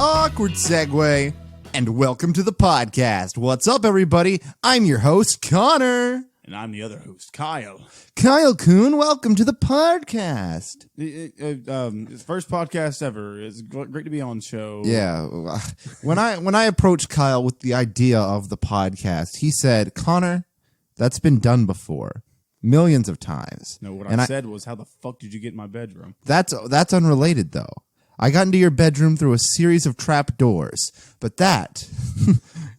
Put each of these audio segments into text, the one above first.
Awkward segue, and welcome to the podcast. What's up, everybody? I'm your host, Connor. And I'm the other host, Kyle. Kyle Kuhn, welcome to the podcast. It's first podcast ever. It's great to be on the show. Yeah. When I approached Kyle with the idea of the podcast, he said, Connor, that's been done before. Millions of times. No, what I said was, how the fuck did you get in my bedroom? That's unrelated, though. I got into your bedroom through a series of trap doors, but that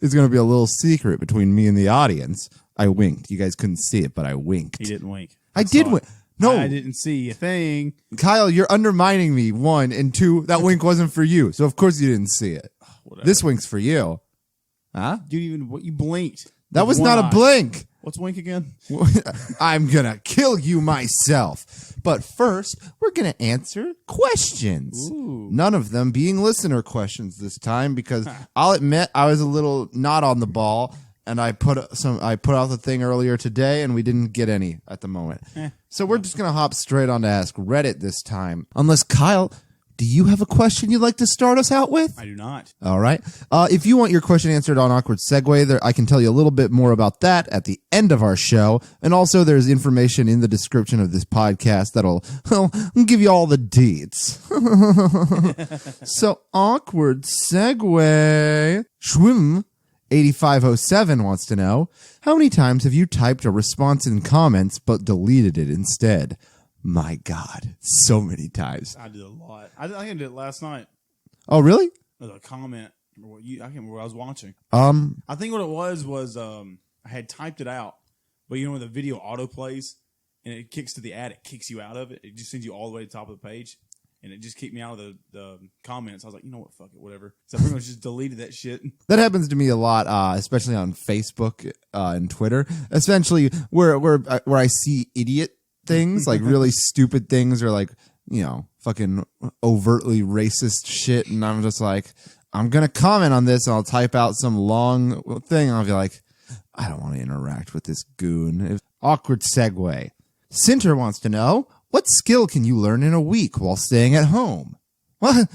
is going to be a little secret between me and the audience. I winked. You guys couldn't see it, but I winked. He didn't wink. I did wink. No. I didn't see a thing. Kyle, you're undermining me, one, and two, that wink wasn't for you, so of course you didn't see it. Whatever. This wink's for you. Huh? You blinked. That was not a blink. What's wink again? I'm going to kill you myself. But first, we're going to answer questions. Ooh. None of them being listener questions this time because I'll admit I was a little not on the ball and I put out the thing earlier today and we didn't get any at the moment. So we're just going to hop straight on to Ask Reddit this time. Unless Kyle, do you have a question you'd like to start us out with? I do not. All right. If you want your question answered on Awkward Segue, I can tell you a little bit more about that at the end of our show. And also there's information in the description of this podcast that'll give you all the deets. So Awkward Segue. Schwim 8507 wants to know, how many times have you typed a response in comments but deleted it instead? My God, so many times. I did a lot. I did it last night. Oh, really? With a comment. I can't remember what I was watching. I think what it was I had typed it out, but you know when the video auto plays and it kicks to the ad, it kicks you out of it. It just sends you all the way to the top of the page, and it just kicked me out of the comments. I was like, you know what, fuck it, whatever. So I pretty much just deleted that shit. That happens to me a lot, especially on Facebook and Twitter, especially where I see idiot things, like really stupid things, or like, you know, fucking overtly racist shit, and I'm just like, I'm gonna comment on this and I'll type out some long thing and I'll be like, I don't want to interact with this goon. Awkward segue. Sinter wants to know, what skill can you learn in a week while staying at home? Well,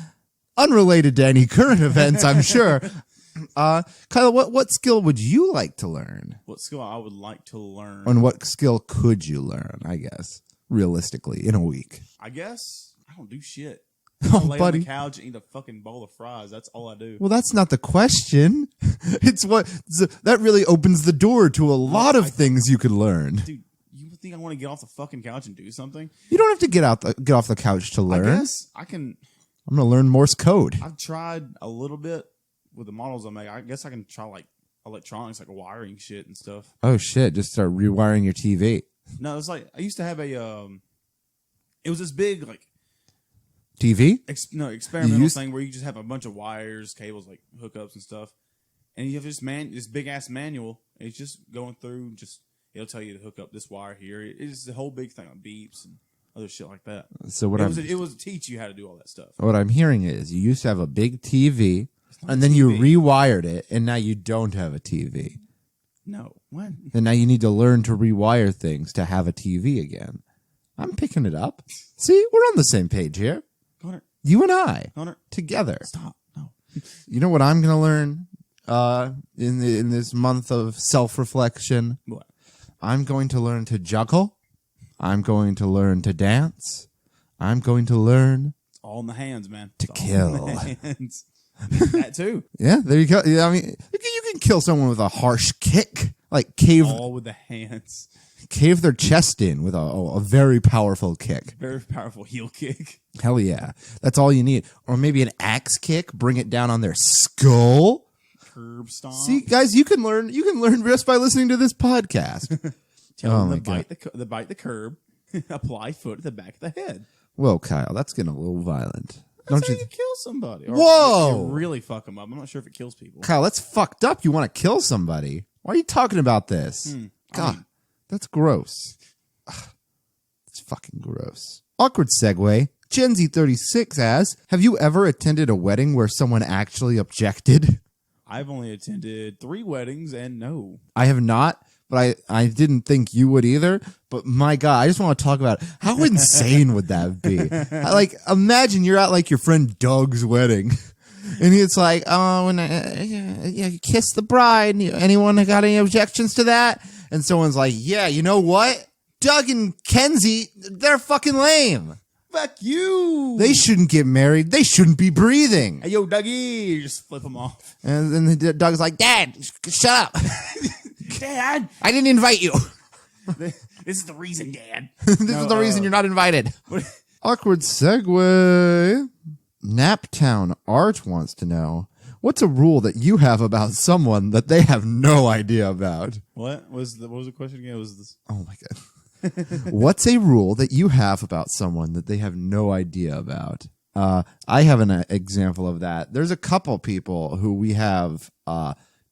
unrelated to any current events, I'm sure. Kyle, what skill would you like to learn? What skill I would like to learn? And what skill could you learn, I guess, realistically, in a week? I guess I don't do shit. Oh, I lay buddy. on the couch and eat a fucking bowl of fries. That's all I do. Well, that's not the question. That really opens the door to a lot of things you could learn. Dude, you think I want to get off the fucking couch and do something? You don't have to get off the couch to learn. I guess I can. I'm going to learn Morse code. I've tried a little bit with the models I make. I guess I can try like electronics, like wiring shit and stuff. Oh shit! Just start rewiring your TV. No, it's like I used to have a. It was this big like TV. Experimental thing where you just have a bunch of wires, cables, like hookups and stuff, and you have this big ass manual. And it's just going through. It'll tell you to hook up this wire here. It's the whole big thing on beeps and other shit like that. So it was to teach you how to do all that stuff. What I'm hearing is you used to have a big TV. And then you rewired it, and now you don't have a TV. No. When? And now you need to learn to rewire things to have a TV again. I'm picking it up. See, we're on the same page here. Connor. You and I. Connor. Together. Stop. No. You know what I'm going to learn in this month of self-reflection? What? I'm going to learn to juggle. I'm going to learn to dance. I'm going to learn... It's all in the hands, man. To kill. All in the hands. That too. Yeah, there you go. Yeah, I mean, you can kill someone with a harsh kick, like all with the hands, cave their chest in with a very powerful kick, very powerful heel kick. Hell yeah, that's all you need. Or maybe an axe kick, bring it down on their skull. Curb stomp. See, guys, you can learn just by listening to this podcast. Tell them to bite the curb, apply foot at the back of the head. Whoa, Kyle, that's getting a little violent. That's how you kill somebody. Or Whoa! You really fuck them up. I'm not sure if it kills people. Kyle, that's fucked up. You want to kill somebody? Why are you talking about this? God, that's gross. It's fucking gross. Awkward segue. Gen Z 36 asks, have you ever attended a wedding where someone actually objected? I've only attended 3 weddings and no. I have not, but I didn't think you would either. But my God, I just want to talk about how insane would that be? Like, imagine you're at like your friend Doug's wedding And it's like, oh, and you kiss the bride. Anyone got any objections to that? And someone's like, yeah, you know what? Doug and Kenzie, they're fucking lame. Fuck you. They shouldn't get married. They shouldn't be breathing. Hey, yo, Dougie, just flip them off. And then Doug's like, Dad, shut up. Dad, I didn't invite you. this is the reason, Dad. This is the reason you're not invited. Awkward segue. Naptown Art wants to know, what's a rule that you have about someone that they have no idea about? What was the question again? Was this? Oh my God. What's a rule that you have about someone that they have no idea about? I have an example of that. There's a couple people who we have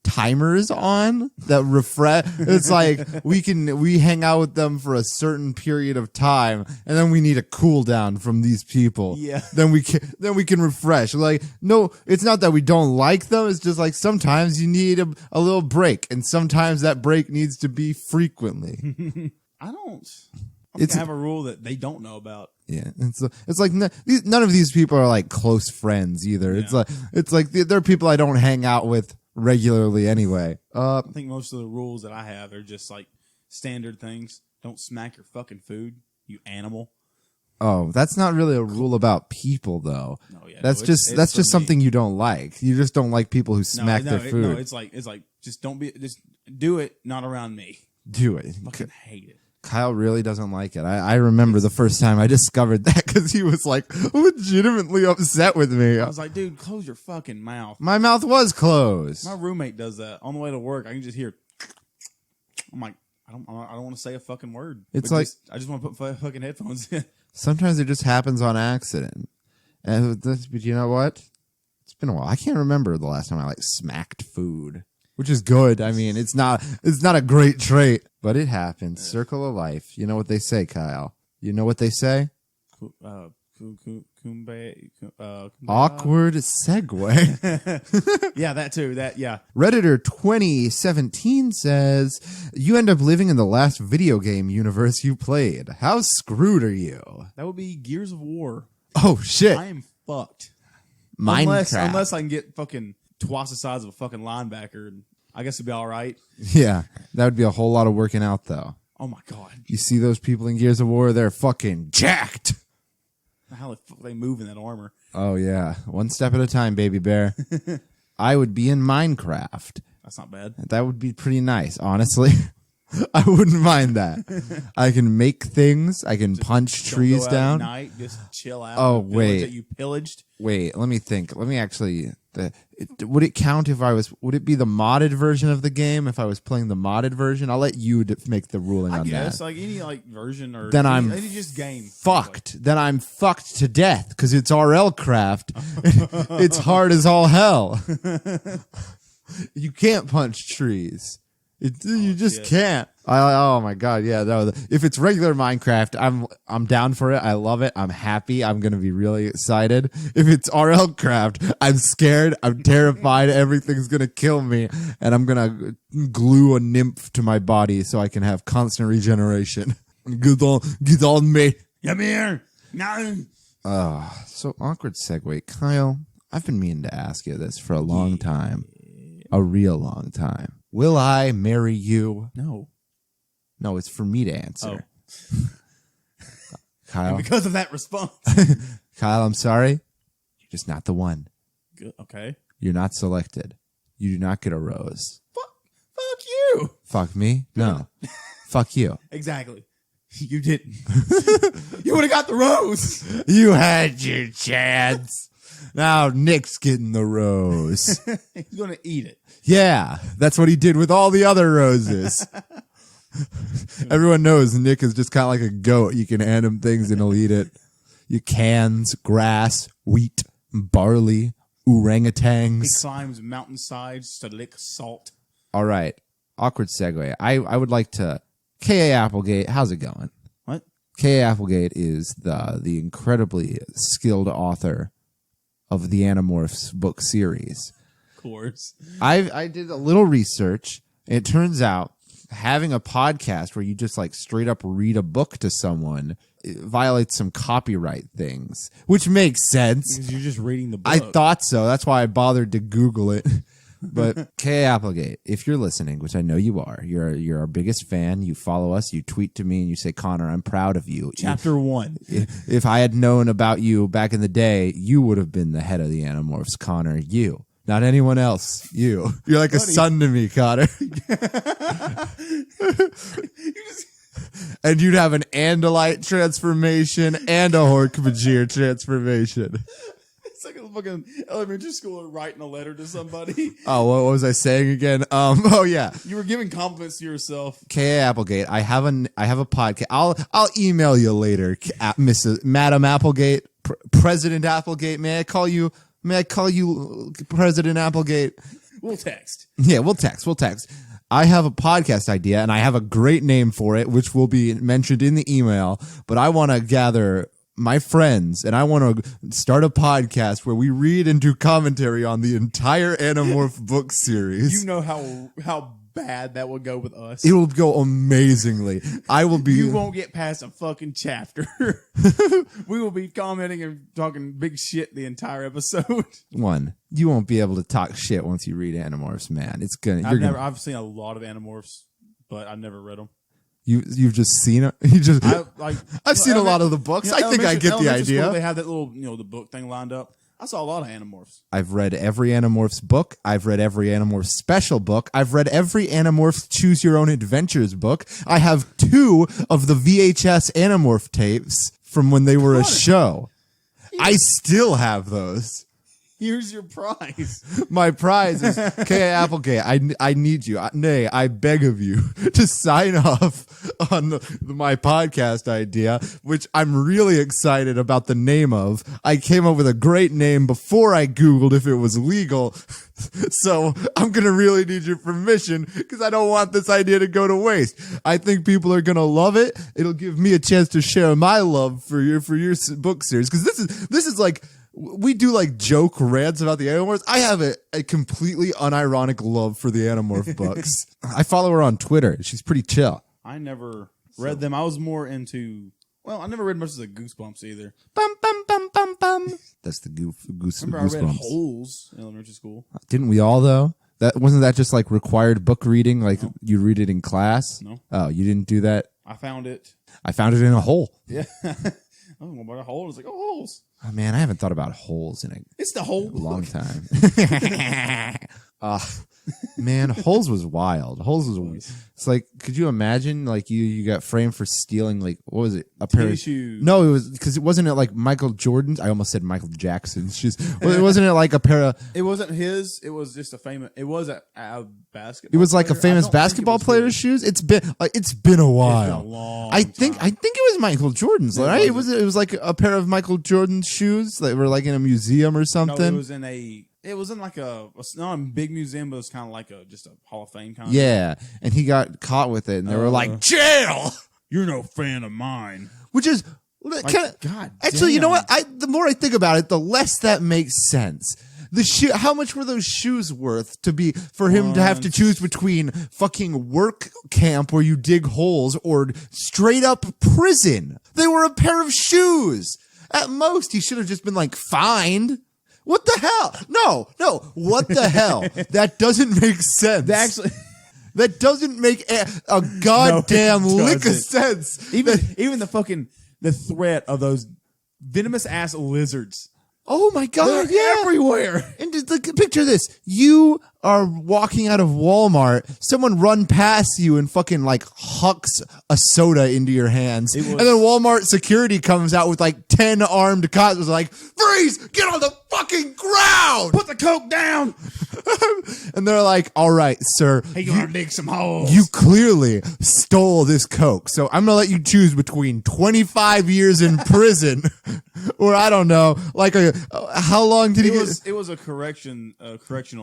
timers on that refresh. It's like we hang out with them for a certain period of time, and then we need a cool down from these people. Yeah. Then we can refresh. Like, no, it's not that we don't like them. It's just like sometimes you need a little break, and sometimes that break needs to be frequently. I don't have a rule that they don't know about. Yeah, it's like none of these people are like close friends either. Yeah. It's like they're people I don't hang out with regularly anyway. I think most of the rules that I have are just like standard things. Don't smack your fucking food, you animal. Oh, that's not really a rule about people though. No, yeah, that's just something you don't like. You just don't like people who smack their food. No, it's like just do it, not around me. Do it. I fucking hate it. Kyle really doesn't like it. I remember the first time I discovered that because he was like legitimately upset with me. I was like, dude, close your fucking mouth. My mouth was closed. My roommate does that on the way to work. I can just hear. I'm like, I don't want to say a fucking word. It's like I just want to put fucking headphones in. Sometimes it just happens on accident. But you know what? It's been a while. I can't remember the last time I like smacked food. Which is good. I mean, it's not a great trait, but it happens. Yeah. Circle of life. You know what they say, Kyle? You know what they say? Awkward segue. Yeah, that too. Yeah. Redditor 2017 says, you end up living in the last video game universe you played. How screwed are you? That would be Gears of War. Oh, shit. I am fucked. Minecraft. Unless I can get fucking twice the size of a fucking linebacker, I guess it'd be all right. Yeah, that would be a whole lot of working out, though. Oh my God! You see those people in Gears of War? They're fucking jacked. How the fuck they move in that armor? Oh yeah, one step at a time, baby bear. I would be in Minecraft. That's not bad. That would be pretty nice, honestly. I wouldn't mind that. I can make things. I can punch trees down. At night, just chill out. Oh wait, that you pillaged. Wait, let me think. Let me actually. Would it count if I was? Would it be the modded version of the game if I was playing the modded version? I'll let you make the ruling on that. I guess like any version or then any just game fucked. Then I'm fucked to death because it's RL craft. It's hard as all hell. You can't punch trees. You just can't. Oh my God, yeah. No, if it's regular Minecraft, I'm down for it. I love it. I'm happy. I'm gonna be really excited. If it's RL Craft, I'm scared. I'm terrified. Everything's gonna kill me, and I'm gonna glue a nymph to my body so I can have constant regeneration. Get on me. Come here. No. So awkward segue, Kyle. I've been meaning to ask you this for a long time, a real long time. Will I marry you? No, it's for me to answer. Oh. Kyle. And because of that response. Kyle, I'm sorry. You're just not the one. Good. Okay. You're not selected. You do not get a rose. Fuck you. Fuck me? No. Fuck you. Exactly. You didn't. You would have got the rose. You had your chance. Now Nick's getting the rose. He's going to eat it. Yeah, that's what he did with all the other roses. Everyone knows Nick is just kind of like a goat. You can hand him things and he'll eat it. You cans, grass, wheat, barley, orangutans. He climbs mountainsides to lick salt. All right. Awkward segue. I would like to... K.A. Applegate, how's it going? What? K.A. Applegate is the incredibly skilled author of the Animorphs book series. Of course. I did a little research. And it turns out having a podcast where you just like straight up read a book to someone violates some copyright things, which makes sense. Because you're just reading the book. I thought so. That's why I bothered to Google it. But K. Applegate, if you're listening, which I know you are, you're our biggest fan. You follow us. You tweet to me and you say, "Connor, I'm proud of you." Chapter 1. If I had known about you back in the day, you would have been the head of the Animorphs, Connor. You, not anyone else. You're like a son to me, Connor. And you'd have an Andalite transformation and a Hork-Bajir transformation. It's like a fucking elementary school writing a letter to somebody. Oh, what was I saying again? Oh yeah, you were giving compliments to yourself. K. Applegate, I have a podcast. I'll email you later, Mrs. Madam Applegate, President Applegate. May I call you President Applegate? We'll text. Yeah, we'll text. I have a podcast idea, and I have a great name for it, which will be mentioned in the email. But I want to gather my friends, and I want to start a podcast where we read and do commentary on the entire Animorph book series. You know how bad that would go with us. It will go amazingly. I will be. You won't get past a fucking chapter. We will be commenting and talking big shit the entire episode. One, you won't be able to talk shit once you read Animorphs, man. It's gonna. I've seen a lot of Animorphs, but I've never read them. You've just seen it. I've seen a lot of the books. I think I get the idea. School, they have that little, the book thing lined up. I saw a lot of Animorphs. I've read every Animorphs book. I've read every Animorphs special book. I've read every Animorphs Choose Your Own Adventures book. I have 2 of the VHS Animorph tapes from when they were a show. I still have those. Here's your prize. My prize is K. Applegate. I need you. Nay, I beg of you to sign off on my podcast idea, which I'm really excited about the name of. I came up with a great name before I Googled if it was legal. So I'm going to really need your permission because I don't want this idea to go to waste. I think people are going to love it. It'll give me a chance to share my love for your book series. Because this is like, we do like joke rants about the Animorphs. I have a completely unironic love for the Animorph books. I follow her on Twitter. She's pretty chill. I never read them. I was more into, I never read much of the Goosebumps either. Bum, bum, bum, bum, bum. That's the Goosebumps. Remember I read Holes in elementary school. Didn't we all though? Wasn't that just like required book reading? Like you read it in class? No. Oh, you didn't do that? I found it. I found it in a hole. Yeah. I don't know about a hole. It's like, holes. Oh man, I haven't thought about holes in it's the whole long time. Man, Holes was wild. Holes was. It's like, could you imagine? Like you got framed for stealing like what was it? A pair of shoes. No, it was because it wasn't it like Michael Jordan's. I almost said Michael Jackson's shoes. Well, it wasn't it like a pair of. It wasn't his. It was just a famous. It was a basketball. It was like player. a famous basketball player's shoes. It's been a while. It's been a long I think it was Michael Jordan's. Right? It was like a pair of Michael Jordan's shoes that were like in a museum or something. No, it was in like not a big museum, but it was kind of like just a Hall of Fame kind of. Yeah, and he got caught with it, and they were like, "Jail! You're no fan of mine." Which is God. Actually, you know what? The more I think about it, the less that makes sense. How much were those shoes worth for him to have to choose between fucking work camp where you dig holes or straight up prison? They were a pair of shoes. At most, he should have just been like fined. What the hell? No. What the hell? That doesn't make sense. That doesn't make a goddamn lick of sense. Even the threat of those venomous ass lizards. Oh my God! They're everywhere. And just picture this: you are walking out of Walmart, someone run past you and fucking like hucks a soda into your hands, and then Walmart security comes out with like 10 armed cops, like, "Freeze! Get on the fucking ground! Put the Coke down!" And they're like, "All right, sir, hey, you want to dig some holes? You clearly stole this Coke, so I'm gonna let you choose between 25 years in prison, or I don't know, like how long did he get?" It was a correctional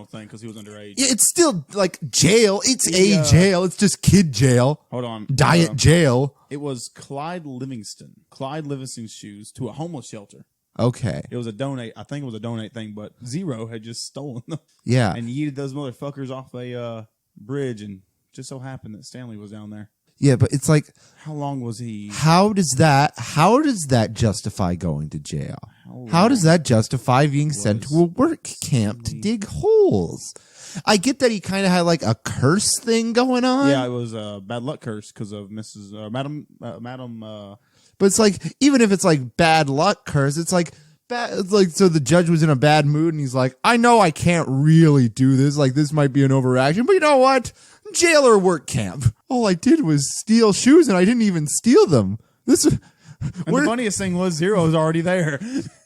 thing because he was underage. Yeah, it's still like jail. It's jail. It's just kid jail. Hold on, diet jail. It was Clyde Livingston's shoes to a homeless shelter. Okay. It was a donate. I think it was a donate thing, but Zero had just stolen them. Yeah. And yeeted those motherfuckers off a bridge, and just so happened that Stanley was down there. Yeah, but it's like, How long was he? how does that justify going to jail? How does that justify being sent to a work camp to dig holes? I get that he kind of had like a curse thing going on. Yeah, it was a bad luck curse because of Madam. But it's like, even if it's like bad luck curse, it's like bad. It's like, so the judge was in a bad mood and he's like, I know I can't really do this. Like, this might be an overaction, but you know what? Jail or work camp. All I did was steal shoes and I didn't even steal them. And the funniest thing was Zero's already there.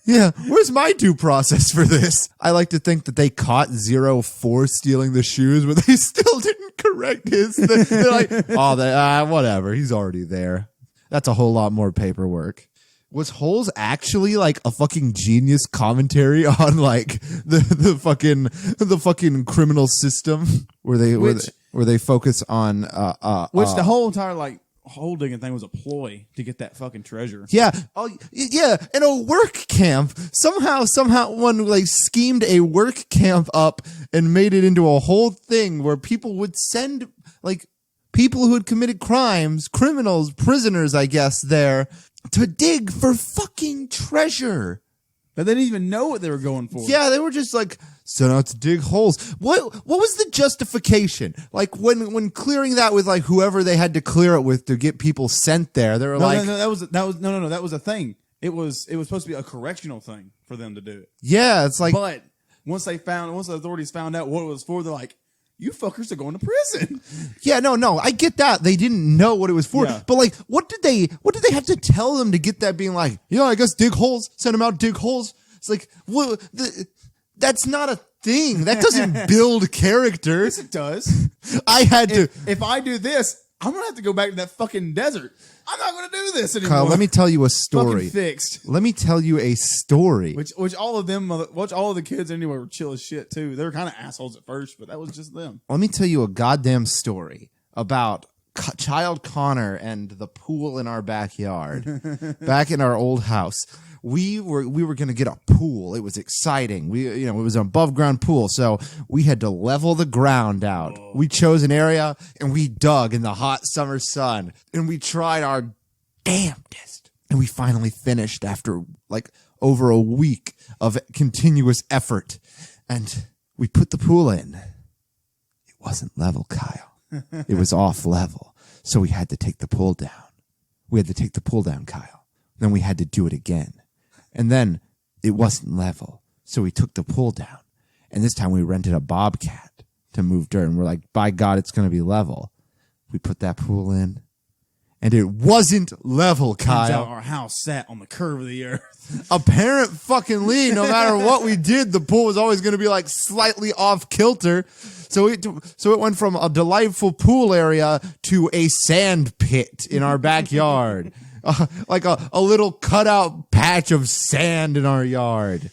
Yeah, where's my due process for this? I like to think that they caught Zero for stealing the shoes, but they still didn't correct his thing. They're like, oh, whatever. He's already there. That's a whole lot more paperwork. Was Holes actually like a fucking genius commentary on like the fucking criminal system where they focus on which the whole entire like hole digging thing was a ploy to get that fucking treasure. Yeah. Oh, yeah. In a work camp, somehow one like schemed a work camp up and made it into a whole thing where people would send like people who had committed crimes, criminals, prisoners, I guess, there to dig for fucking treasure. But they didn't even know what they were going for. Yeah, they were just like, sent out to dig holes. What was the justification? Like when clearing that with like whoever they had to clear it with to get people sent there, they were that was a thing. It was supposed to be a correctional thing for them to do it. Yeah, it's like, but once the authorities found out what it was for, they're like, you fuckers are going to prison. Yeah, no, I get that. They didn't know what it was for. Yeah. But like, what did they have to tell them to get that being like, yeah, I guess dig holes, send them out, dig holes. It's like, that's not a thing. That doesn't build character. Yes, it does. If I do this, I'm going to have to go back to that fucking desert. I'm not going to do this anymore. Kyle, let me tell you a story. Fucking fixed. Let me tell you a story. Which all of the kids anyway were chill as shit too. They were kind of assholes at first, but that was just them. Let me tell you a goddamn story about child Connor and the pool in our backyard. Back in our old house. We were going to get a pool. It was exciting. It was an above ground pool. So we had to level the ground out. Oh. We chose an area and we dug in the hot summer sun and we tried our damnedest. And we finally finished after like over a week of continuous effort. And we put the pool in. It wasn't level, Kyle. It was off level. So we had to take the pool down. Kyle. Then we had to do it again. And then it wasn't level. So we took the pool down. And this time we rented a bobcat to move dirt. And we're like, by God, it's going to be level. We put that pool in. And it wasn't level, Kyle. Turns out our house sat on the curve of the earth. Apparent fucking Lee, no matter what we did, the pool was always going to be like slightly off kilter. So it went from a delightful pool area to a sand pit in our backyard. Like a little cutout patch of sand in our yard.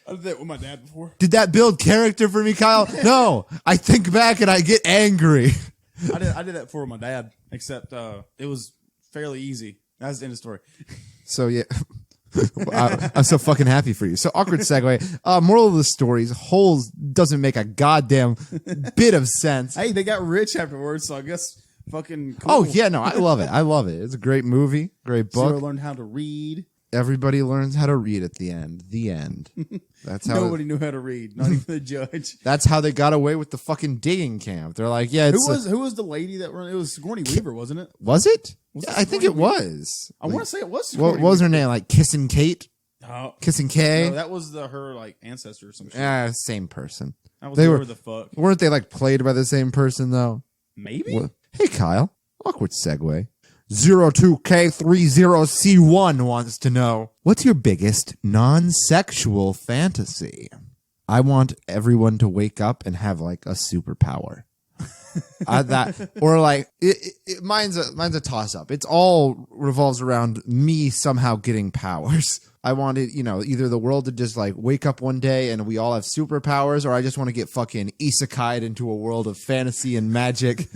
I did that with my dad before. Did that build character for me, Kyle? No. I think back and I get angry. I did that for my dad, except it was fairly easy. That's the end of the story. So, yeah. I'm so fucking happy for you. So, awkward segue. Moral of the story is Holes doesn't make a goddamn bit of sense. Hey, they got rich afterwards, so I guess fucking cool. Oh, yeah, no, I love it. It's a great movie, great book. Zero learned how to read. Everybody learns how to read at the end. The end. That's how nobody knew how to read, not even the judge. That's how they got away with the fucking digging camp. They're like, yeah, it's who was the lady that run? It was Sigourney Weaver, wasn't it? Was it? Yeah, I think it was. I want to say it was. What was her name? Like Kissing Kate? Kissing K? No, that was her like ancestor or some shit. Yeah, same person. They were the fuck. Weren't they like played by the same person though? Maybe. What? Hey Kyle, awkward segue. 02K30C1 wants to know, what's your biggest non-sexual fantasy? I want everyone to wake up and have like a superpower. Mine's a toss up. It's all revolves around me somehow getting powers. I want it, either the world to just like wake up one day and we all have superpowers, or I just want to get fucking isekai'd into a world of fantasy and magic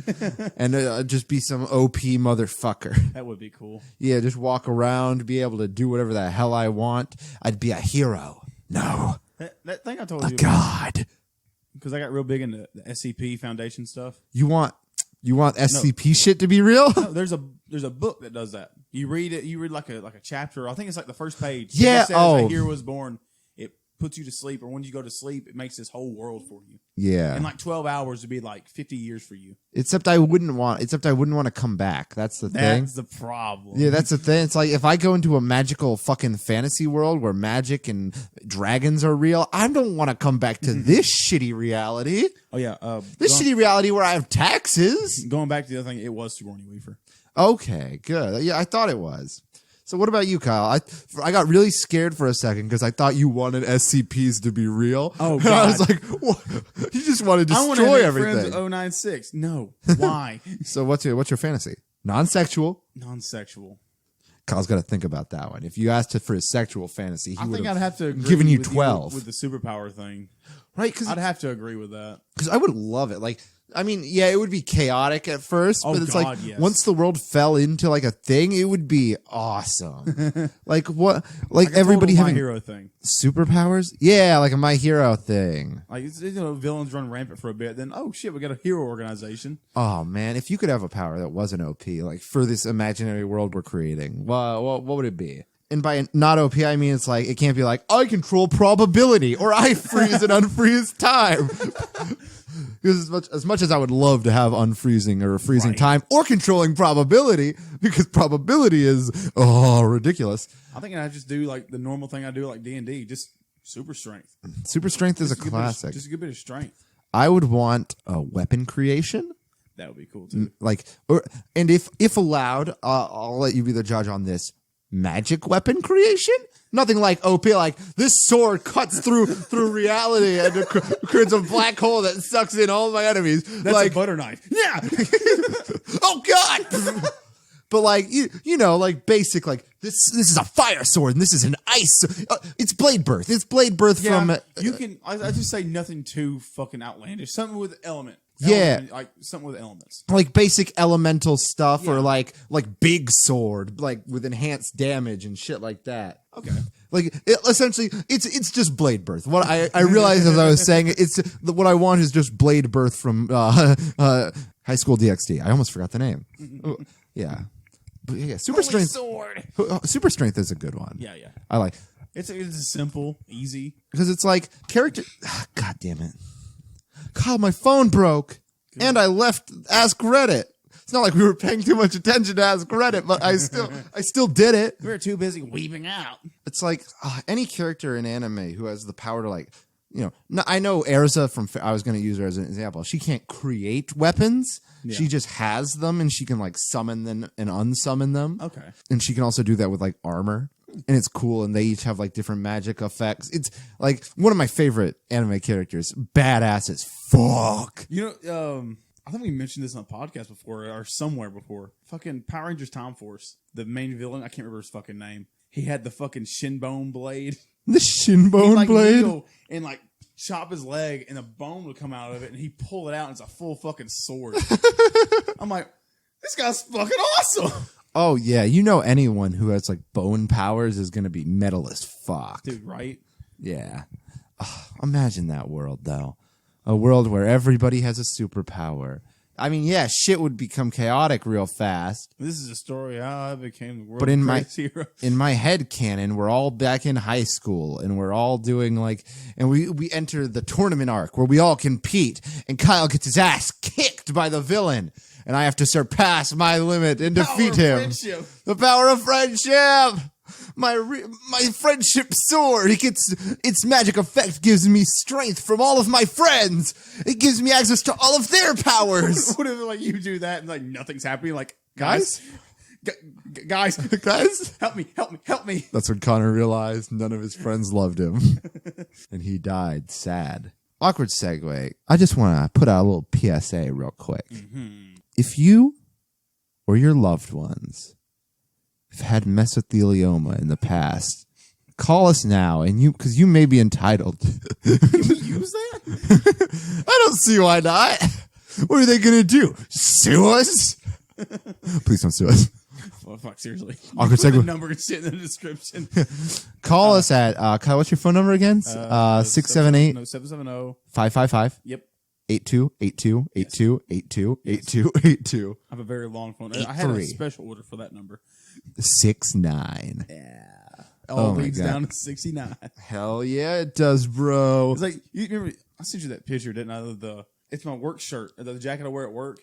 and just be some OP motherfucker. That would be cool. Yeah, just walk around, be able to do whatever the hell I want. I'd be a hero. No. That thing I told you. A god. Because I got real big into the SCP Foundation stuff. You want You want SCP shit to be real? No, there's a book that does that. You read it. You read like a chapter. I think it's like the first page. Yeah. It says a hero was born. It puts you to sleep, or when you go to sleep, it makes this whole world for you. Yeah. In like 12 hours, it'd be like 50 years for you. Except I wouldn't want to come back. That's the thing. That's the problem. Yeah, that's the thing. It's like if I go into a magical fucking fantasy world where magic and dragons are real, I don't want to come back to this shitty reality. Oh yeah, Shitty reality where I have taxes. Going back to the other thing, it was Sigourney Weaver. Okay, good. Yeah, I thought it was. So what about you, Kyle? I got really scared for a second because I thought you wanted SCPs to be real. Oh, God. And I was like, what? You just want to destroy everything. Friends 096. No. Why? So what's your fantasy? Non-sexual? Non-sexual. Kyle's got to think about that one. If you asked for his sexual fantasy, I think I'd have to agree given you with 12 with the superpower thing. Right? I'd have to agree with that. Because I would love it. Like, I mean, yeah, it would be chaotic at first, but it's God, like yes. once the world fell into like a thing, it would be awesome. Like what? Like everybody having My Hero thing. Superpowers? Yeah, like a My Hero thing. Like villains run rampant for a bit, then oh shit, we got a hero organization. Oh man, if you could have a power that wasn't OP, like for this imaginary world we're creating, what would it be? And by not OP, I mean it's like it can't be like I control probability or I freeze and unfreeze time. Because as much as I would love to have unfreezing or freezing time or controlling probability, because probability is ridiculous. I think I'd just do like the normal thing I do like D&D, just super strength. Super strength is a classic. Just a good bit of strength. I would want a weapon creation. That would be cool too. And if allowed, I'll let you be the judge on this. Magic weapon creation? Nothing like OP, like this sword cuts through reality and it creates a black hole that sucks in all my enemies. That's like a butter knife. Yeah. Oh God. But like you know, like basic, like this is a fire sword and this is an ice. It's blade birth. It's blade birth from. You can. I just say nothing too fucking outlandish. Something with element. Yeah, like something with elements, like basic elemental stuff, yeah. or like big sword, like with enhanced damage and shit like that. Okay, like essentially, it's just blade birth. What I realized as I was saying, it's what I want is just blade birth from High School DxD. I almost forgot the name. Yeah, but yeah, super Holy strength. Sword. Super strength is a good one. Yeah. I like. It's simple, easy because it's like character. God damn it. Kyle, my phone broke, and I left Ask Reddit. It's not like we were paying too much attention to Ask Reddit, but I still did it. We were too busy weaving out. It's like any character in anime who has the power to like, you know, I know Erza from. I was going to use her as an example. She can't create weapons. Yeah. She just has them, and she can like summon them and unsummon them. Okay, and she can also do that with like armor. And it's cool, and they each have like different magic effects. It's like one of my favorite anime characters. Badass as fuck. You know, I think we mentioned this on a podcast before or somewhere before. Fucking Power Rangers Time Force, the main villain. I can't remember his fucking name. He had the fucking shinbone blade. The shinbone blade, and like chop his leg, and a bone would come out of it, and he pull it out, and it's a full fucking sword. I'm like, this guy's fucking awesome. Oh, yeah. You know anyone who has, like, bone powers is going to be metal as fuck. Dude, right? Yeah. Imagine that world, though. A world where everybody has a superpower. I mean, yeah, shit would become chaotic real fast. This is a story how I became the world's but greatest hero. In my head canon, we're all back in high school, and we're all doing, like... And we enter the tournament arc where we all compete, and Kyle gets his ass kicked by the villain. And I have to surpass my limit and defeat him. Friendship. The power of friendship. My friendship sword. Its magic effect gives me strength from all of my friends. It gives me access to all of their powers. What if like you do that and like nothing's happening? Like guys, guys, help me. That's when Connor realized none of his friends loved him, and he died sad. Awkward segue. I just want to put out a little PSA real quick. Mm-hmm. If you or your loved ones have had mesothelioma in the past, call us now, and because you may be entitled. Can we use that? I don't see why not. What are they gonna do? Sue us? Please don't sue us. Well, fuck, seriously. Awkward segue. The number and shit in the description. Call us at Kyle. What's your phone number again? 678 770 555. Yep. 828282828282. I have a very long phone. I had a special order for that number. 69. Yeah. All leads down to 69. Hell yeah, it does, bro. It's like, you remember, I sent you that picture, didn't I? It's my work shirt, the jacket I wear at work.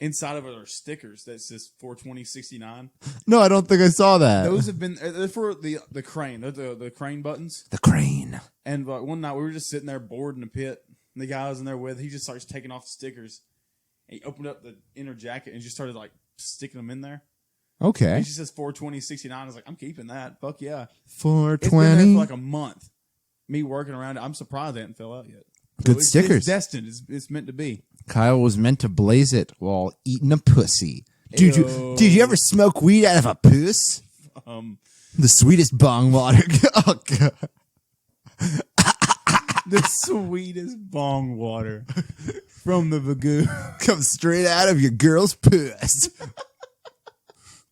Inside of it are stickers that says 42069. No, I don't think I saw that. Those have been, they're for the crane. They're the crane buttons. The crane. And one night we were just sitting there bored in the pit. And the guy I was in there with, he just starts taking off the stickers. And he opened up the inner jacket and just started like sticking them in there. Okay. And she says 42069. I was like, I'm keeping that. Fuck yeah. 420. It's been there for like a month. Me working around it. I'm surprised they haven't fell out yet. Good stickers. It's destined. It's meant to be. Kyle was meant to blaze it while eating a pussy. Did you ever smoke weed out of a puss? The sweetest bong water. Oh, God. The sweetest bong water from the Bagoo. Comes straight out of your girl's puss.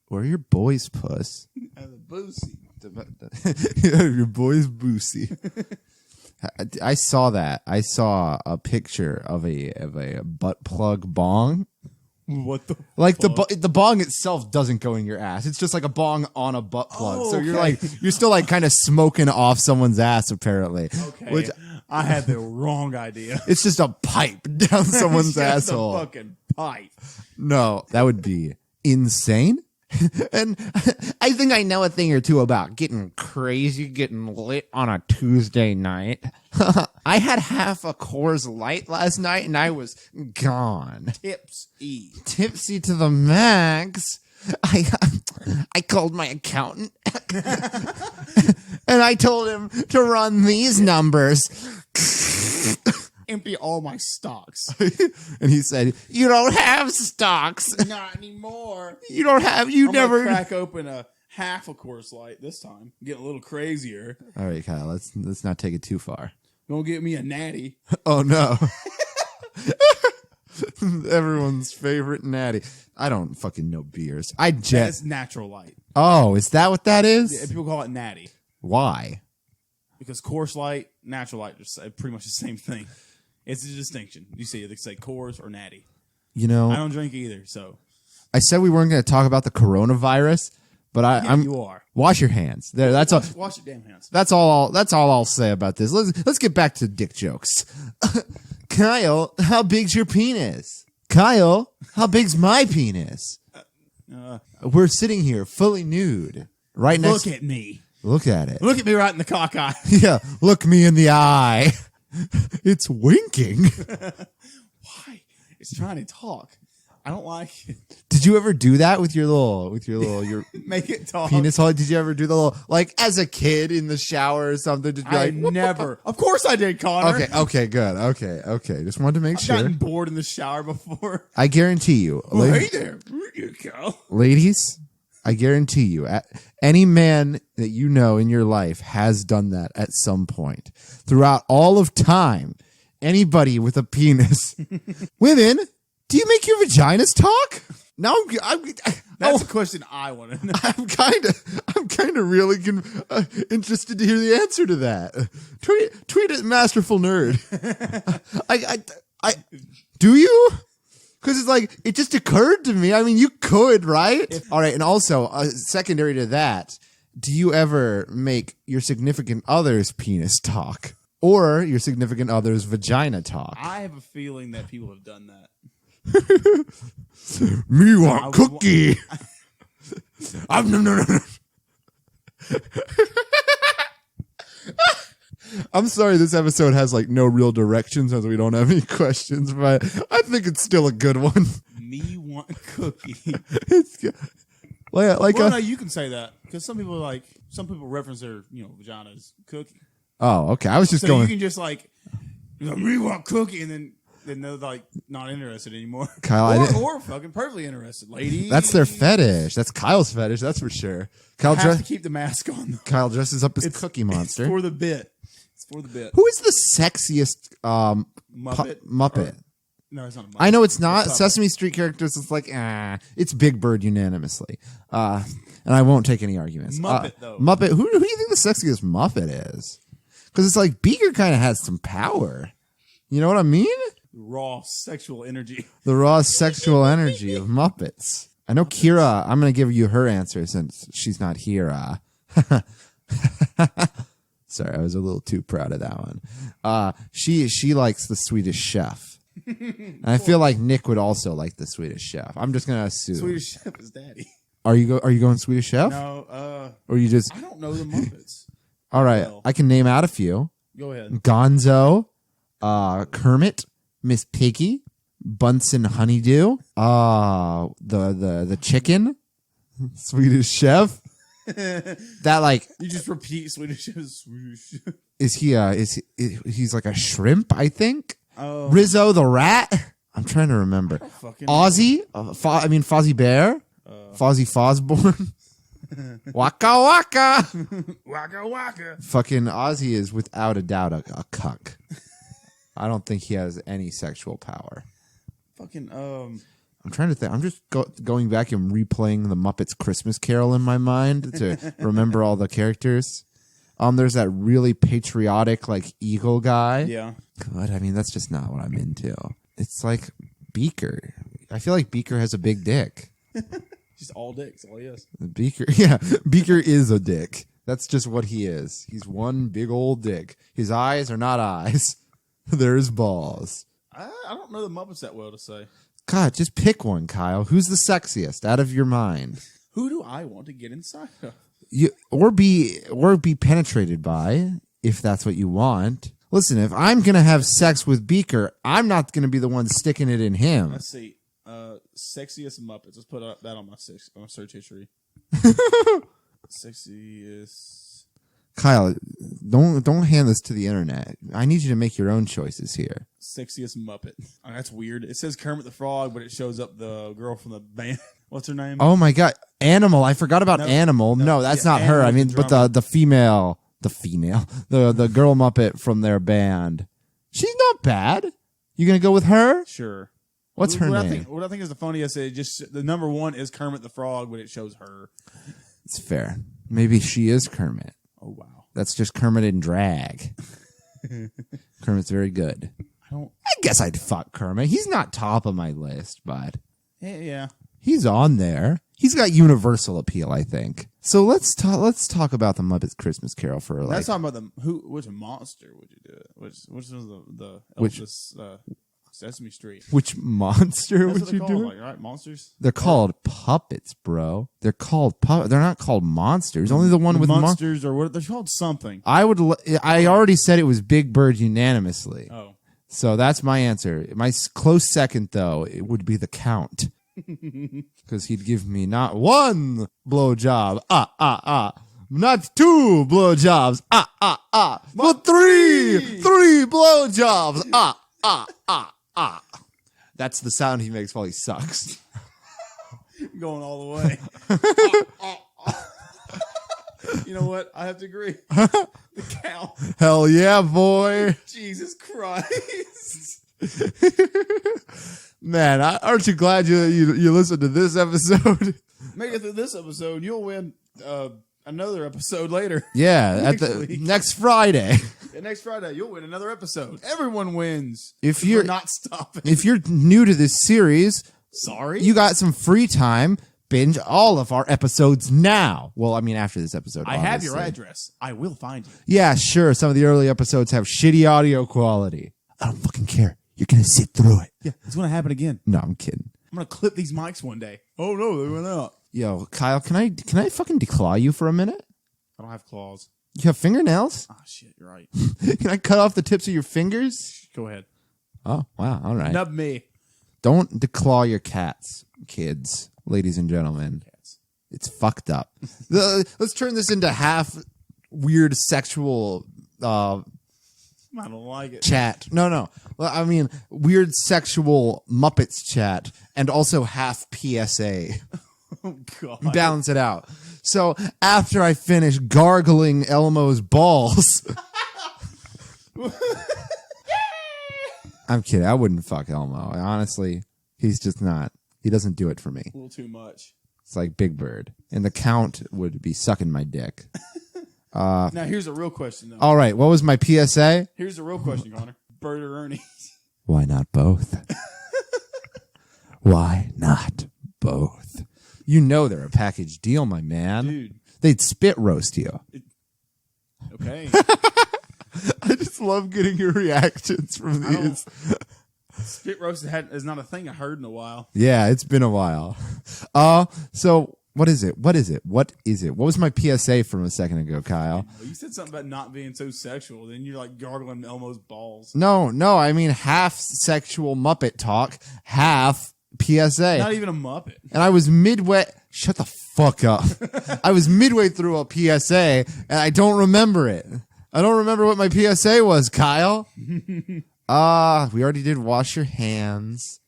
Or your boy's puss. Out of the boosie. Your boy's boosie. I saw that. I saw a picture of a butt plug bong. What the? Like the bong itself doesn't go in your ass. It's just like a bong on a butt plug. Oh, so okay. you're still like kind of smoking off someone's ass apparently. Okay. Which I had the wrong idea. it's just a pipe down someone's It's just asshole. a fucking pipe. No, that would be insane. And I think I know a thing or two about getting crazy, getting lit on a Tuesday night. I had half a Coors Light last night and I was gone. Tipsy to the max. I called my accountant and I told him to run these numbers. Empty all my stocks. And he said, "You don't have stocks. Not anymore. You don't have. You I'm never gonna crack open a half a Coors Light this time. Get a little crazier. All right, Kyle. Let's not take it too far. Gonna get me a natty. Oh no. Everyone's favorite natty. I don't fucking know beers. That's natural light. Oh, is that what that is? Yeah, people call it natty. Why? Because Coors Light, natural light, are pretty much the same thing. It's a distinction. You see, they say Coors or natty. You know, I don't drink either, so. I said we weren't going to talk about the coronavirus, but I'm. You are. Wash your hands. There. That's all. Wash your damn hands. That's all I'll say about this. Let's get back to dick jokes. Kyle, how big's your penis? Kyle, how big's my penis? We're sitting here fully nude. Right next. Look at me. Look at it. Look at me right in the cock eye. Yeah, look me in the eye. It's winking. Why? It's trying to talk. I don't like it. Did you ever do that with your Make it talk. penis hole? Did you ever do the little, like as a kid in the shower or something? Just be I like, never. Of course I did, Connor. Okay, good. Okay. Just wanted to make I've gotten sure. bored in the shower before. I guarantee you, Oh, hey there. Here you go. ladies, I guarantee you, any man that you know in your life has done that at some point throughout all of time. Anybody with a penis, women, do you make your vaginas talk? No, That's a question I want to know. I'm kind of really interested to hear the answer to that. Tweet at Masterful Nerd. I do you? Because it's like, it just occurred to me. I mean, you could, right? All right. And also, secondary to that, do you ever make your significant other's penis talk or your significant other's vagina talk? I have a feeling that people have done that. Me want cookie. No. I'm sorry this episode has like no real direction since we don't have any questions, but I think it's still a good one. Me want cookie. It's like no, you can say that because some people reference their vagina as cookie. Oh, okay. I was just So going. you can just like me want cookie, and then they're like not interested anymore. Kyle, or fucking perfectly interested, lady. that's their fetish. That's Kyle's fetish. That's for sure. Kyle have to keep the mask on. Though. Kyle dresses up as Cookie Monster. It's for the bit. For the bit. Who is the sexiest Muppet? No, it's not a Muppet. I know it's not. Sesame Street characters, it's like, it's Big Bird unanimously. And I won't take any arguments. Muppet, though. Muppet, who do you think the sexiest Muppet is? Because it's like, Beaker kind of has some power. You know what I mean? Raw sexual energy. The raw sexual energy of Muppets. I know Kira, I'm going to give you her answer since she's not here. Sorry, I was a little too proud of that one. She likes the Swedish Chef. And I feel like Nick would also like the Swedish Chef. I'm just going to assume. Swedish Chef is daddy. Are you going Swedish Chef? No, or you just... I don't know the Muppets. All right, Well, I can name out a few. go ahead. Gonzo, Kermit, Miss Piggy, Bunsen Honeydew, the chicken, Swedish Chef. That like You just repeat Swedish Chef. Swedish Chef. He's like a shrimp, I think. Oh. Rizzo the rat. I'm trying to remember. Ozzy, Fozzie Bear, Fozzie Fosborn. Waka waka. Waka waka. Fucking Ozzy is without a doubt a cuck. I don't think he has any sexual power. Fucking I'm trying to think. I'm just going back and replaying the Muppets Christmas Carol in my mind to remember all the characters. There's that really patriotic like eagle guy. Yeah. But I mean, that's just not what I'm into. It's like Beaker. I feel like Beaker has a big dick. Just all dicks, all yes. Beaker, yeah, Beaker is a dick. That's just what he is. He's one big old dick. His eyes are not eyes. There's balls. I don't know the Muppets that well to say. God, just pick one, Kyle. Who's the sexiest out of your mind? Who do I want to get inside of? Or be penetrated by, if that's what you want. Listen, if I'm gonna have sex with Beaker, I'm not gonna be the one sticking it in him. Let's see. Sexiest Muppets. Let's put that on my search history. Sexiest. Kyle, don't hand this to the internet. I need you to make your own choices here. Sexiest Muppet. Oh, that's weird. It says Kermit the Frog, but it shows up the girl from the band. What's her name? Oh my God, Animal! I forgot about Animal. No, that's not her. I mean, but the female, the girl Muppet from their band. She's not bad. You gonna go with her? Sure. What's her name? What I think is the funniest is just the number one is Kermit the Frog, but it shows her. It's fair. Maybe she is Kermit. Oh wow. That's just Kermit in drag. Kermit's very good. I guess I'd fuck Kermit. He's not top of my list, but yeah. He's on there. He's got universal appeal, I think. So let's talk about the Muppets Christmas Carol for like. Let's talk about which monster would you do it? Which was the Elvis, Sesame Street. Which monster That's would you do? Like, right? Monsters? They're called puppets, bro. They're called puppets. They're not called monsters. Only the one with monsters or what? They're called something. I already said it was Big Bird unanimously. Oh. So that's my answer. My close second, though, it would be the Count. Because he'd give me not one blowjob, not two blowjobs, but three blowjobs, That's the sound he makes while he sucks. Going all the way. You know what? I have to agree. The Count. Hell yeah, boy. Jesus Christ. Man, aren't you glad you listened to this episode? Make it through this episode. You'll win another episode later. Yeah, at the next Friday. Yeah, next Friday, you'll win another episode. Everyone wins. If you're not stopping. If you're new to this series, sorry, you got some free time. Binge all of our episodes now. Well, I mean, after this episode, I have your address. I will find you. Yeah, sure. Some of the early episodes have shitty audio quality. I don't fucking care. You're gonna sit through it. Yeah, it's gonna happen again. No, I'm kidding. I'm gonna clip these mics one day. Oh no, they went out. Yo, Kyle, can I fucking declaw you for a minute? I don't have claws. You have fingernails? Ah, shit, you're right. Can I cut off the tips of your fingers? Go ahead. Oh, wow. All right. Nub me. Don't declaw your cats, kids, ladies and gentlemen. Cats. It's fucked up. Let's turn this into half weird sexual I don't like it. Chat. No. Well, I mean, weird sexual Muppets chat and also half PSA. Oh, God. Balance it out. So after I finish gargling Elmo's balls. I'm kidding. I wouldn't fuck Elmo. Honestly, he's just not. He doesn't do it for me. A little too much. It's like Big Bird. And the Count would be sucking my dick. Now, here's a real question, though. All right. What was my PSA? Here's the real question, Connor. Bert or Ernie? Why not both? Why not both? You know they're a package deal, my man. Dude. They'd spit roast you. Okay. I just love getting your reactions from these. Spit roast is not a thing I heard in a while. Yeah, it's been a while. So what is it? What is it? What is it? What was my PSA from a second ago, Kyle? Well, you said something about not being so sexual. Then you're like gargling Elmo's balls. No, I mean half sexual Muppet talk, half PSA. Not even a Muppet. And I was midway. Shut the fuck up. I was midway through a PSA, and I don't remember it. I don't remember what my PSA was, Kyle. We already did wash your hands.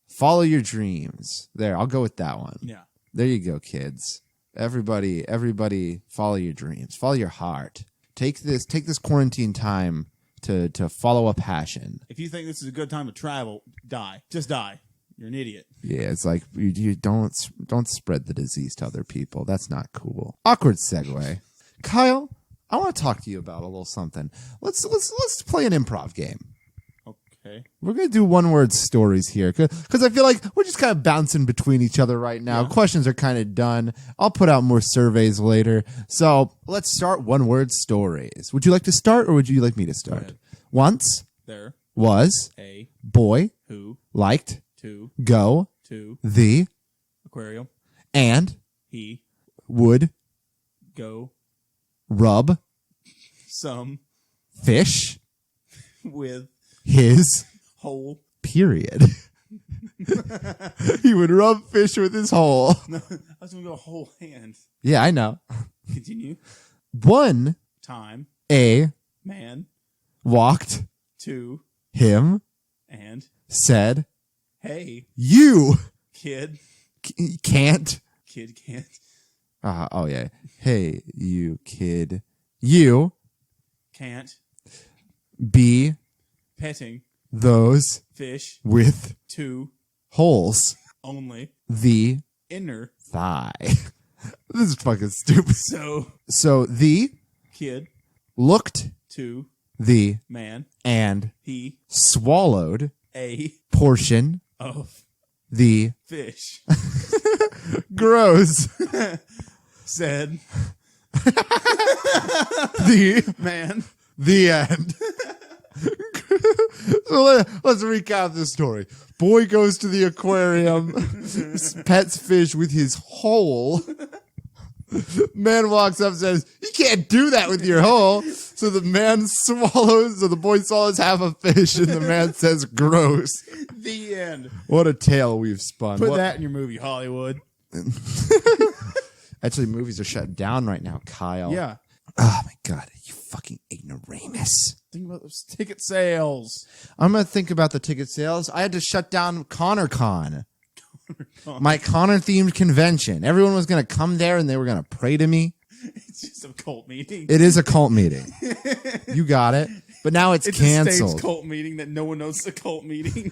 Follow your dreams. There, I'll go with that one. Yeah. There you go, kids. Everybody follow your dreams. Follow your heart. Take this quarantine time to follow a passion. If you think this is a good time to travel, die. Just die. You're an idiot. Yeah, it's like you don't spread the disease to other people. That's not cool. Awkward segue. Kyle, I want to talk to you about a little something. Let's play an improv game. Okay. We're going to do one-word stories here because I feel like we're just kind of bouncing between each other right now. Yeah. Questions are kind of done. I'll put out more surveys later. So let's start one-word stories. Would you like to start or would you like me to start? Once there was a boy who liked to go to the aquarium and he would go rub some fish with his hole. Period. He would rub fish with his hole. No, I was going to go whole hand. Yeah, I know. Continue. One time a man walked to him and said, "Hey, you kid can't." Kid can't. Oh yeah. Hey, you kid. You can't be petting those fish with two holes. Only the inner thigh. This is fucking stupid. So the kid looked to the man and he swallowed a portion of the fish. Gross. Said the man. The end. So let's recap this story. Boy goes to the aquarium, pets fish with his hole. Man walks up and says, "You can't do that with your hole." So the boy swallows half a fish, and the man says, "Gross." The end. What a tale we've spun. Put that in your movie, Hollywood. Actually, movies are shut down right now, Kyle. Yeah. Oh my God, you fucking ignoramus. Think about those ticket sales. I'm going to think about the ticket sales. I had to shut down ConnorCon. My Connor-themed convention. Everyone was going to come there and they were going to pray to me. It's just a cult meeting. It is a cult meeting. You got it. But now it's canceled. It's a cult meeting that no one knows it's a cult meeting.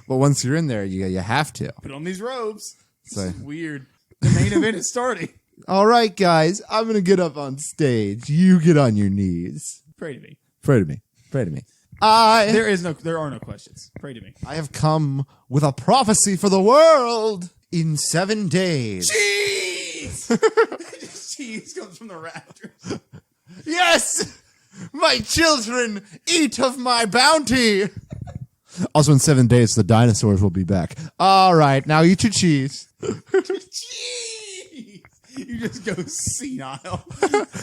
But once you're in there, you have to. Put on these robes. So, it's weird. The main event is starting. All right, guys. I'm going to get up on stage. You get on your knees. Pray to me. Pray to me. Pray to me. There are no questions. Pray to me. I have come with a prophecy for the world in 7 days. Cheese! Cheese comes from the rafters. Yes! My children eat of my bounty. Also in 7 days, the dinosaurs will be back. All right, now eat your cheese. Cheese! You just go senile.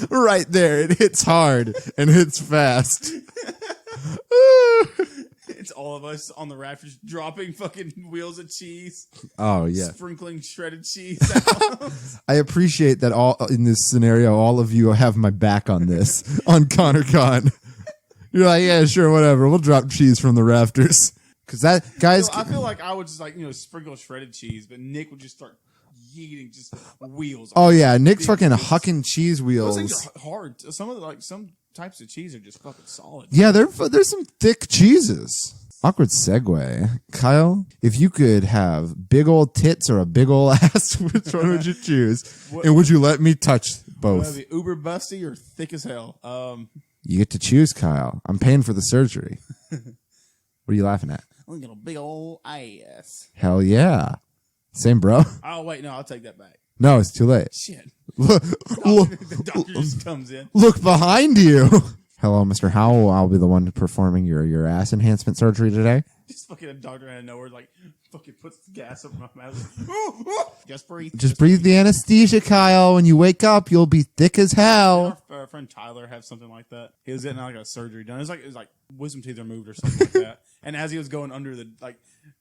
Right there. It hits hard and hits fast. It's all of us on the rafters dropping fucking wheels of cheese. Oh, yeah. Sprinkling shredded cheese out. I appreciate that all in this scenario, all of you have my back on this, on ConnorCon. You're like, yeah, sure, whatever. We'll drop cheese from the rafters. Because that, guys... I feel like I would just sprinkle shredded cheese, but Nick would just start yeeting just wheels. Oh, yeah. Nick's fucking hucking cheese wheels. Those things are hard. Some types of cheese are just fucking solid. Yeah, there's some thick cheeses. Awkward segue. Kyle, if you could have big old tits or a big old ass, which one would you choose? And would you let me touch both? Uber busty or thick as hell? You get to choose, Kyle. I'm paying for the surgery. What are you laughing at? Look at a big old ass. Hell yeah. Same, bro. Oh, wait, no, I'll take that back. No, it's too late. Shit. Look, The doctor just comes in. look behind you. Hello, Mr. Howell. I'll be the one performing your ass enhancement surgery today. Just fucking a doctor out of nowhere, like, fucking puts the gas up my mouth. Just breathe. Just breathe the anesthesia, Kyle. When you wake up, you'll be thick as hell. Our friend Tyler had something like that. He was getting like a surgery done. It was like wisdom teeth removed or something like that. And as he was going under the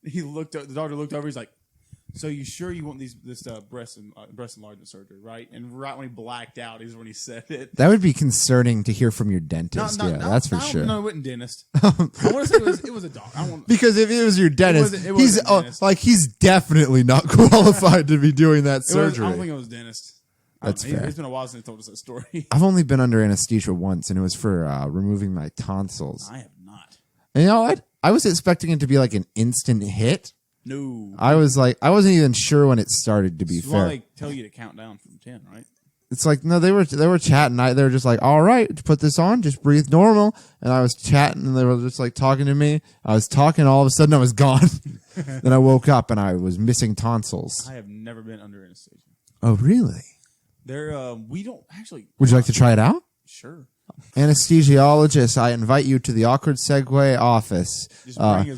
the doctor looked over. He's like, "So you sure you want this breast enlargement surgery, right?" And right when he blacked out is when he said it. That would be concerning to hear from your dentist. That's for sure. No, it wasn't dentist. I want to say it was a doctor. Because if it was your dentist, it wasn't dentist. He's definitely not qualified to be doing that surgery. I don't think it was dentist. That's fair. It's been a while since he told us that story. I've only been under anesthesia once, and it was for removing my tonsils. I have not. And you know what? I was expecting it to be like an instant hit. No. I wasn't even sure when it started, to be fair. Why they tell you to count down from 10, right? It's like, no, they were chatting. They were just like, all right, put this on, just breathe normal. And I was chatting, and they were just like talking to me. I was talking, all of a sudden I was gone. Then I woke up, and I was missing tonsils. I have never been under anesthesia. Oh, really? We don't actually. Would you like to try it out? Sure. Anesthesiologist, I invite you to the Awkward Segway office. Just bring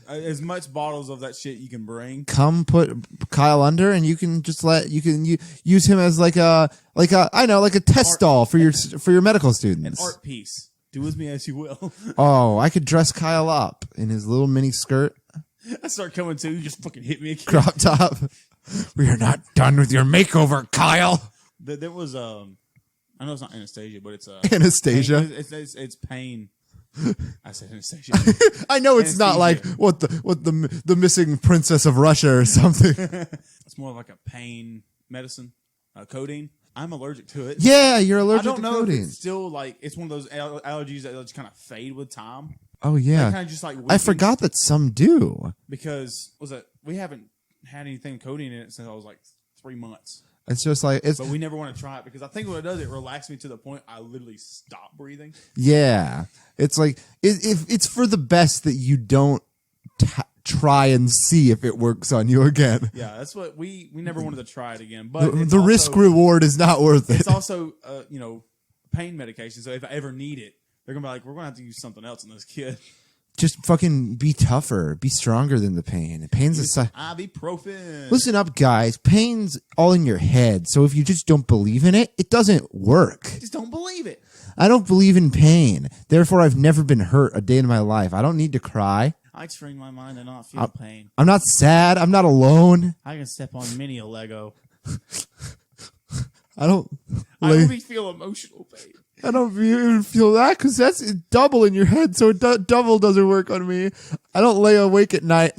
as much bottles of that shit you can bring. Come put Kyle under, and you can just use him as like a test stall for your medical students. An art piece. Do with me as you will. Oh, I could dress Kyle up in his little mini skirt. I start coming to you, just fucking hit me again. Crop top. We are not done with your makeover, Kyle. There was I know it's not anesthesia, but it's Anastasia. It's pain. I said Anastasia. I know it's not like what the missing princess of Russia or something. It's more like a pain medicine, codeine. I'm allergic to it. Yeah, you're allergic to codeine. I don't know if it's still like it's one of those allergies that just kind of fade with time. Oh yeah, kind of just like I forgot that some do. Because we haven't had anything with codeine in it since I was like 3 months. It's just like but we never want to try it because I think what it does, it relaxes me to the point I literally stop breathing. Yeah, it's like if it's for the best that you don't try and see if it works on you again. Yeah, that's what we never wanted to try it again. But the risk reward is not worth it. It's also pain medication. So if I ever need it, they're gonna be like, we're gonna have to use something else on this kid. Just fucking be tougher. Be stronger than the pain. Pain's aside. Ibuprofen. Listen up, guys. Pain's all in your head. So if you just don't believe in it, it doesn't work. Just don't believe it. I don't believe in pain. Therefore, I've never been hurt a day in my life. I don't need to cry. I train my mind to not feel pain. I'm not sad. I'm not alone. I can step on many a Lego. I don't. I only feel emotional pain. I don't even feel that because that's double in your head, so double doesn't work on me. I don't lay awake at night.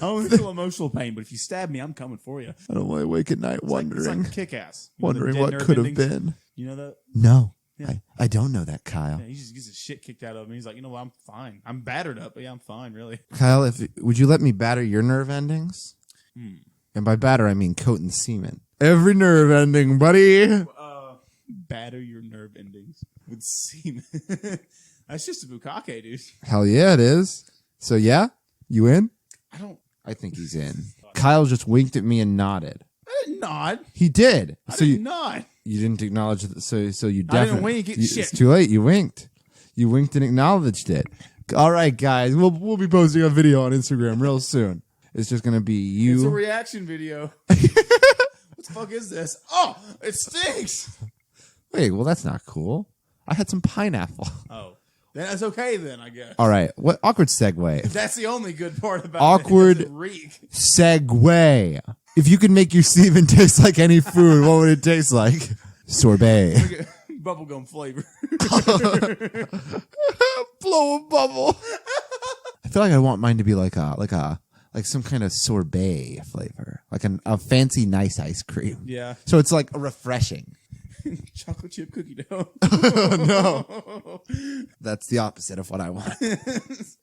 I only feel emotional pain, but if you stab me, I'm coming for you. I don't lay awake at night wondering. It's like Kick-Ass. Wondering what could have been. You know that? No. Yeah. I don't know that, Kyle. Yeah, he just gets his shit kicked out of him. He's like, you know what? I'm fine. I'm battered up, but yeah, I'm fine, really. Kyle, would you let me batter your nerve endings? And by batter, I mean coat and semen. Every nerve ending, buddy. Batter your nerve endings with semen. That's just a bukkake, dude. Hell yeah, it is. So yeah, you in? I think he's in. Kyle just winked at me and nodded. I didn't nod. He did. I didn't nod. You didn't acknowledge it. So you definitely. I didn't wink. Shit. It's too late. You winked. You winked and acknowledged it. All right, guys. We'll be posting a video on Instagram real soon. It's just gonna be you. It's a reaction video. What the fuck is this? Oh, it stinks. Wait, well, that's not cool. I had some pineapple. Oh, then that's okay then, I guess. All right. What awkward segue? That's the only good part about awkward it. Reek. Segue. If you could make your semen taste like any food, what would it taste like? Sorbet. Bubblegum flavor. Blow a bubble. I feel like I want mine to be like some kind of sorbet flavor, like a fancy nice ice cream. Yeah. So it's like a refreshing. Chocolate chip cookie dough. No. That's the opposite of what I want.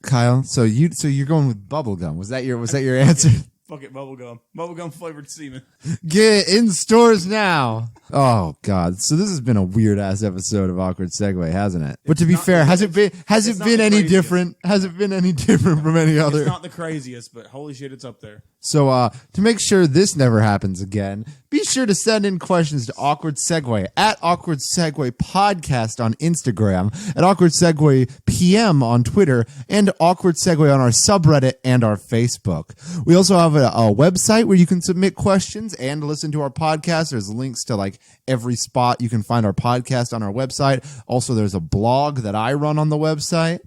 Kyle, so you're going with bubblegum. Was that your answer? Fuck it, bubblegum flavored semen. Get in stores now. Oh God! So this has been a weird ass episode of Awkward Segue, hasn't it? But to be fair, has it been any different? Has it been any different from any other? It's not the craziest, but holy shit, it's up there. So to make sure this never happens again, be sure to send in questions to Awkward Segue at Awkward Segue Podcast on Instagram, at Awkward Segue PM on Twitter, and Awkward Segue on our subreddit and our Facebook. We also have a website where you can submit questions and listen to our podcast. There's links to like every spot you can find our podcast on our website. Also, there's a blog that I run on the website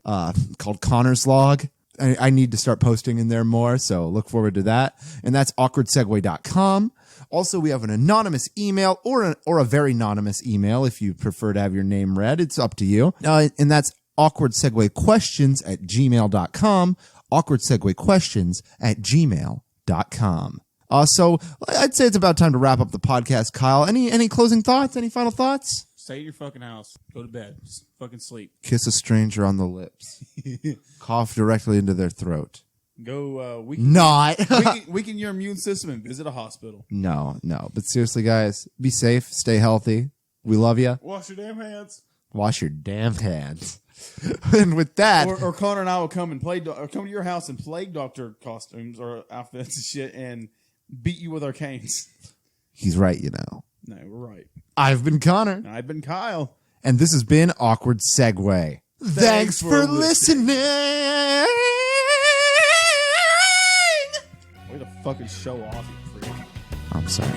called Connor's Log. I need to start posting in there more, so look forward to that. And that's awkwardsegue.com. Also, we have an anonymous email or a very anonymous email if you prefer to have your name read. It's up to you. And that's awkwardseguequestions@gmail.com. awkwardseguequestions@gmail.com. So I'd say it's about time to wrap up the podcast, Kyle. Any closing thoughts? Any final thoughts? Stay in your fucking house. Go to bed. Just fucking sleep. Kiss a stranger on the lips. Cough directly into their throat. Go weaken your immune system and visit a hospital. No. But seriously, guys, be safe. Stay healthy. We love you. Wash your damn hands. Wash your damn hands. And with that, or Connor and I will come and come to your house in plague doctor costumes or outfits and shit and beat you with our canes. He's right, you know. No, we're right. I've been Connor. And I've been Kyle. And this has been Awkward Segue. Thanks for listening. Way to fucking show off, you freak. I'm sorry.